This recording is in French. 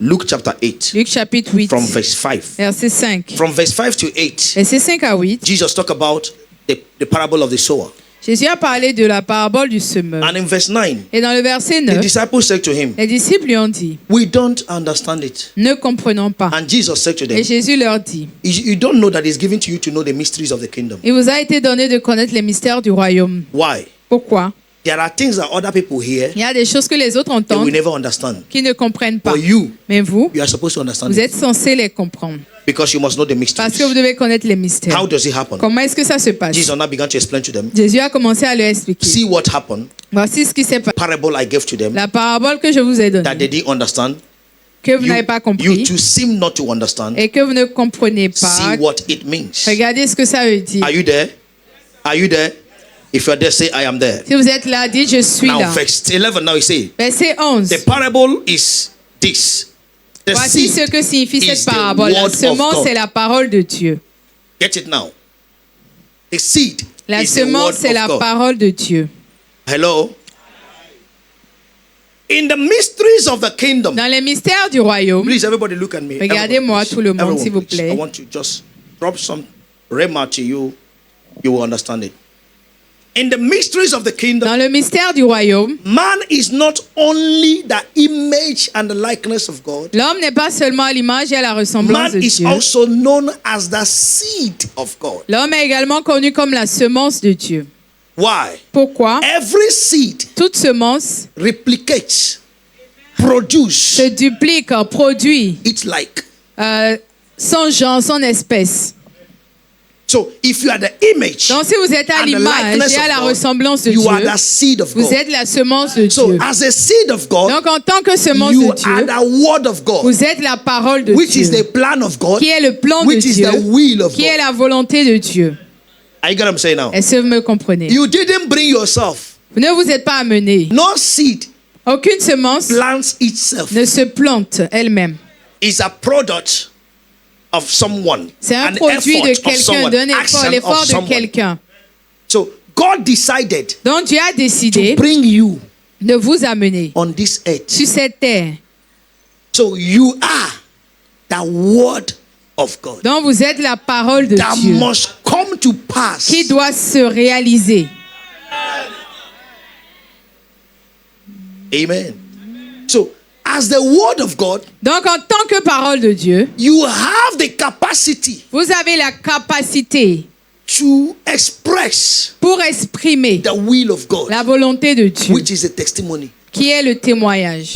Luke chapter 8. Luc chapitre 8, From verse 5. verset 5. From verse 5 to 8, Verset 5 à 8, Jesus talked about the parable of the sower. Jésus a parlé de la parabole du semeur. And in verse 9, Et dans le verset the 9, disciples said to him, les disciples lui ont dit, we don't understand it. ne comprenons pas. And Jesus said to them, Et Jésus leur dit, you don't know that it's given to you to know the mysteries of the kingdom. il vous a été donné de connaître les mystères du royaume. Why? Pourquoi? There are things that other people hear Il y a des choses que les autres they entendent will never understand. qui ne comprennent pas. But you Mais vous, are supposed to understand vous it êtes censés les comprendre. because you must know the Parce que vous mysteries. devez connaître les mystères. How does it happen? Comment est-ce que ça se passe? Jesus now began to explain to them. Jésus a commencé à leur expliquer. See what happened. Voici ce qui s'est passé. Parable I gave to them La parabole que je vous ai that donnée, they didn't understand. que vous n'avez pas You compris too seem not to understand. et que vous ne comprenez pas. See what it means. Regardez ce que ça veut dire. Are you there? Are you there? If you're there, say I am there. Si vous êtes là, dites je suis Now, là. verse 11. Now he say Verset 11. the parable is this. The Voici seed ce que signifie is cette the parabole. La word of semence, God. c'est la parole de Dieu. Get it now. The seed La is the word semence, c'est of la God. parole de Dieu. Hello. In the mysteries of the kingdom. Dans les mystères du royaume, Please, everybody look at me. regardez-moi Everyone, tout le monde, everyone, s'il vous please. plaît. I want to just drop some rhema to you. You will understand it. In the mysteries of the kingdom, Dans le mystère du royaume, man is not only the image and the likeness of God. l'homme n'est pas seulement à l'image et à la ressemblance Man de is Dieu. also known as the seed of God. L'homme est également connu comme la semence de Dieu. Why? Pourquoi? Every seed Toute semence replicates, produce, se duplique, produit it's like. son genre, son espèce. So if you are the image Donc si vous êtes à and the l'image likeness et à of la God, ressemblance de you Dieu, are the seed of vous God. êtes la semence de So Dieu. as a seed of God, Donc en tant que semence you de Dieu, are the word of God, vous êtes la parole de which is Dieu, the plan of God, qui est le plan de which is Dieu, the will of qui est God. la volonté de Dieu. Are you get what I'm saying now? Est-ce que vous me comprenez? You didn't bring yourself. Vous ne vous êtes pas amené. No seed Aucune semence plants itself. ne se plante elle-même. It's a product of someone. C'est un an produit effort de of quelqu'un, someone, d'un effort, action l'effort of de someone. quelqu'un. So God decided Donc Dieu a to décidé bring you de vous amener on this earth. sur cette terre. So you are the word of God Donc vous êtes la parole de that Dieu must come to pass. qui doit se réaliser. Amen. So as the word of God, Donc en tant que parole de Dieu, you have the capacity vous avez la capacité to express pour exprimer the will of God, la volonté de Dieu, which is a testimony. qui est le témoignage.